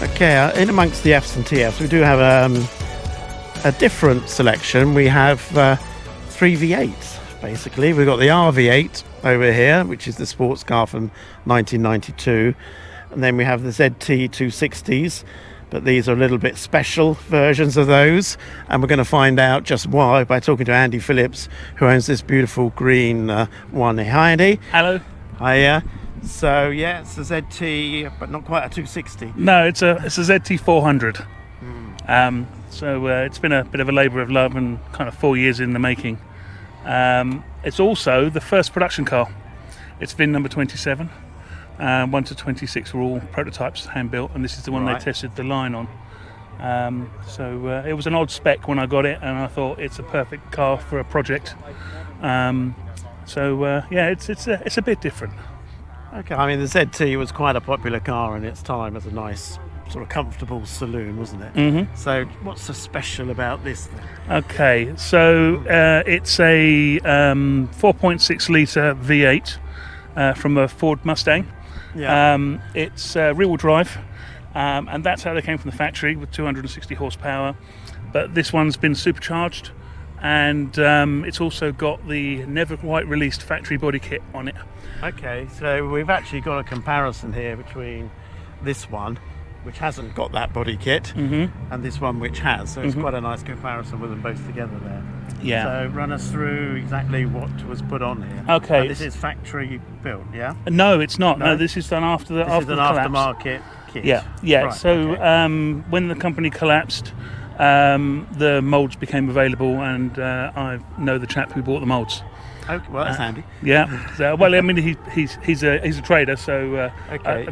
Okay, in amongst the Fs and TFs, we do have a different selection. We have 3 V8s, basically. We've got the RV8 over here, which is the sports car from 1992. And then we have the ZT260s, but these are a little bit special versions of those. And we're going to find out just why by talking to Andy Phillips, who owns this beautiful green one. Hi, Andy. Hello. Hiya. So yeah, it's a ZT, but not quite a 260. No, it's a ZT400. So it's been a bit of a labour of love and kind of 4 years in the making. It's also the first production car. It's VIN number 27. 1 to 26 were all prototypes, hand built, and this is the one they tested the line on. So it was an odd spec when I got it, and I thought it's a perfect car for a project. Yeah, it's a bit different. Okay, I mean the ZT was quite a popular car in its time as a nice sort of comfortable saloon, wasn't it? Mm-hmm. So what's so special about this thing? Okay, so it's a 4.6 litre V8 from a Ford Mustang. Yeah. It's rear-wheel drive, and that's how they came from the factory with 260 horsepower. But this one's been supercharged, and it's also got the never quite released factory body kit on it. Okay, so we've actually got a comparison here between this one, which hasn't got that body kit, and this one which has. So it's quite a nice comparison with them both together there. Yeah. So run us through exactly what was put on here. Okay. And this is factory built, yeah? No, it's not. No? No, this is done after the This is an collapse. aftermarket kit. Yeah. Right, So okay. when the company collapsed, the moulds became available, and I know the chap who bought the moulds. Okay, well that's handy. Yeah. So, well, I mean, he's a trader, so Okay.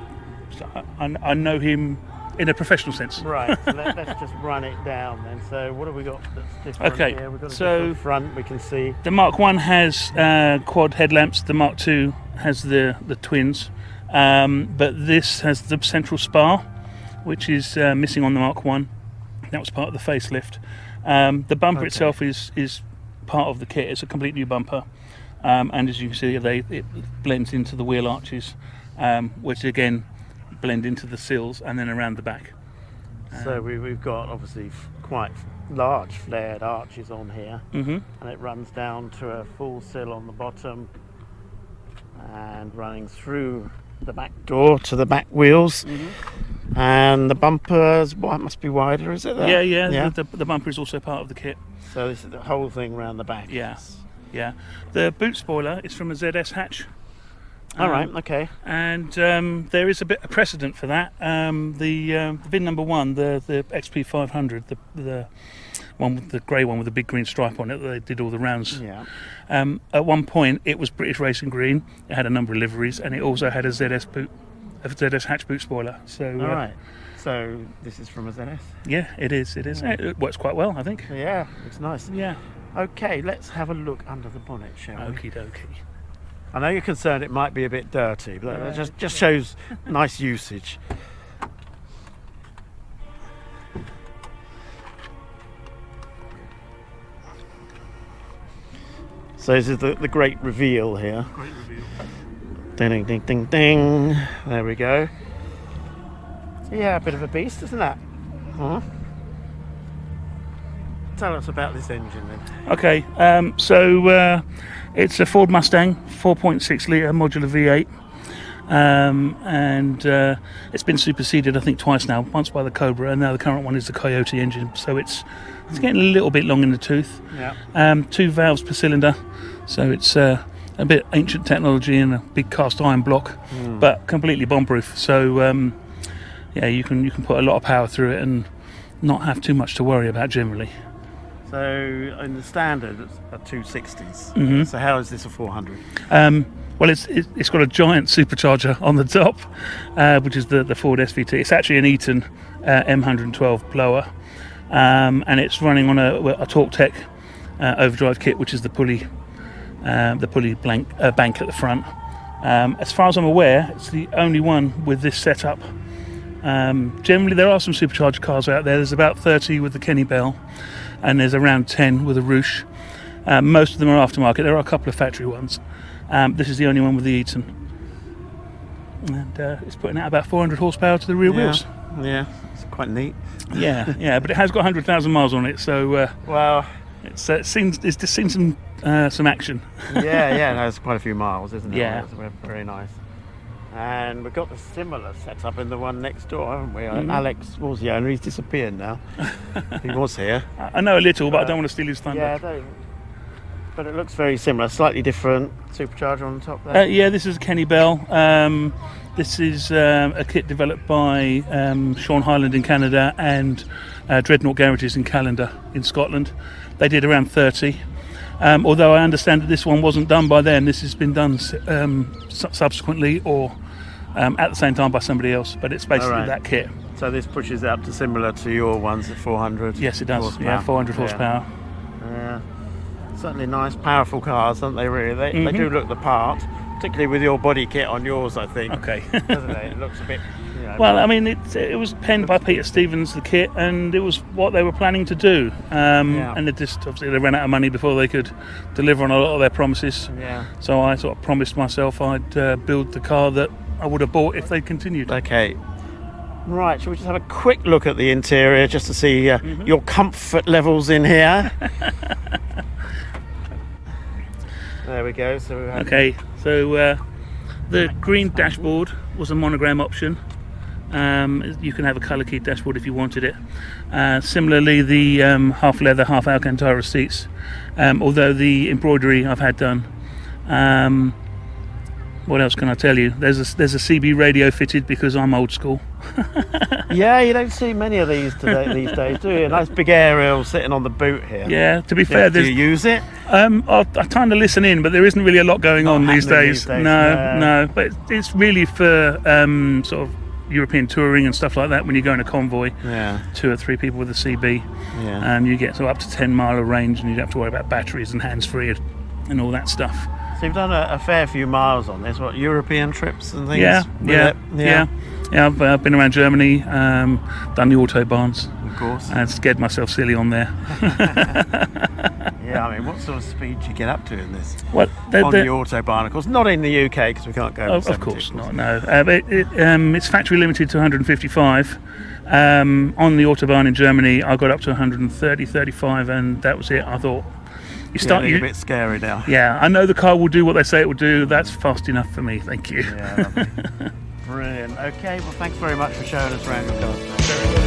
I know him in a professional sense. Right, so let's just run it down then. So what have we got that's different Okay, here? We've got a so different front, we can see. The Mark 1 has quad headlamps. The Mark 2 has the twins, but this has the central spar, which is missing on the Mark 1. That was part of the facelift. The bumper itself is part of the kit. It's a complete new bumper, and as you can see, it blends into the wheel arches, which again blend into the sills and then around the back. So we've got obviously quite large flared arches on here, and it runs down to a full sill on the bottom and running through the back door to the back wheels. And the bumpers, it must be wider, is it there? Yeah. The bumper is also part of the kit. So this is the whole thing around the back. Yeah. The boot spoiler is from a ZS hatch. All right, okay. And there is a bit of precedent for that. The VIN number 1, the XP500, the one with the grey one with the big green stripe on it that they did all the rounds. Yeah. At one point, it was British Racing Green. It had a number of liveries, and it also had a ZS hatch boot spoiler. So. All right. So this is from a ZS. Yeah, it is. It works quite well, I think. Yeah, it's nice. Yeah. Okay, let's have a look under the bonnet, shall we? Okie dokie. I know you're concerned it might be a bit dirty, but that just shows nice usage. So this is the great reveal here. Great reveal. Ding, ding, ding, ding, ding. There we go. Yeah, a bit of a beast, isn't that? Huh? Tell us about this engine then. Okay, so it's a Ford Mustang 4.6 litre modular V8, and it's been superseded I think twice now, once by the Cobra and now the current one is the Coyote engine, so it's getting a little bit long in the tooth. Yeah. 2 valves per cylinder, so it's a bit ancient technology and a big cast iron block, but completely bomb-proof, so yeah, you can put a lot of power through it and not have too much to worry about generally. So in the standard, it's a 260s. So how is this a 400? Well, it's got a giant supercharger on the top, which is the Ford SVT. It's actually an Eaton M112 blower, and it's running on a Torque Tech overdrive kit, which is the pulley bank at the front. As far as I'm aware, it's the only one with this setup. Generally, there are some supercharged cars out there. There's about 30 with the Kenny Bell, and there's around 10 with a Roosh. Most of them are aftermarket. There are a couple of factory ones. This is the only one with the Eaton, and it's putting out about 400 horsepower to the rear wheels. Yeah, it's quite neat. yeah, but it has got 100,000 miles on it, so Well, it's just seen some action. yeah, no, it's quite a few miles, isn't it? Yeah. It's very nice. And we've got the similar setup in the one next door, haven't we? Mhm. Alex was the owner. He's disappeared now. He was here. I know a little, but I don't want to steal his thunder. Yeah, but it looks very similar. Slightly different supercharger on the top there. Yeah, this is a Kenny Bell. This is a kit developed by Sean Highland in Canada and Dreadnought Garages in Callender in Scotland. They did around 30. Although I understand that this one wasn't done by them. This has been done subsequently or at the same time by somebody else. But it's basically that kit. So this pushes it up to similar to your ones at 400. Yes, it does. Horsepower. Yeah, 400 horsepower. Yeah. Certainly nice, powerful cars, aren't they? Really, they do look the part. Particularly with your body kit on yours, I think. Okay. Doesn't it? It looks a bit. Well, I mean, it was penned by Peter Stevens, the kit, and it was what they were planning to do. And it just obviously they ran out of money before they could deliver on a lot of their promises. Yeah. So I sort of promised myself I'd build the car that I would have bought if they continued. Okay. Right, shall we just have a quick look at the interior just to see your comfort levels in here? There we go. So okay, so the green dashboard was a monogram option. You can have a colour keyed dashboard if you wanted it. Similarly, the half leather, half Alcantara seats, although the embroidery I've had done. What else can I tell you? There's a CB radio fitted because I'm old school. Yeah, you don't see many of these these days, do you? A nice big aerial sitting on the boot here. Yeah, to be fair, do you use it? I kind of listen in, but there isn't really a lot going on these days. No, but it's really for sort of European touring and stuff like that. When you go in a convoy, 2 or 3 people with a CB, you get up to 10 mile of range, and you don't have to worry about batteries and hands-free and all that stuff. So you've done a fair few miles on this. What, European trips and things? Yeah. I've been around Germany, done the autobahns. Of course. And scared myself silly on there. Yeah, I mean, what sort of speed do you get up to in this? Well, on the autobahn, of course, not in the UK because we can't go. Of course not. No, it's factory limited to 155. On the autobahn in Germany, I got up to 130, 35, and that was it. I thought. A bit scary now. Yeah, I know the car will do what they say it will do. That's fast enough for me. Thank you. Yeah, lovely. Brilliant. Okay, well, thanks very much for showing us around your car.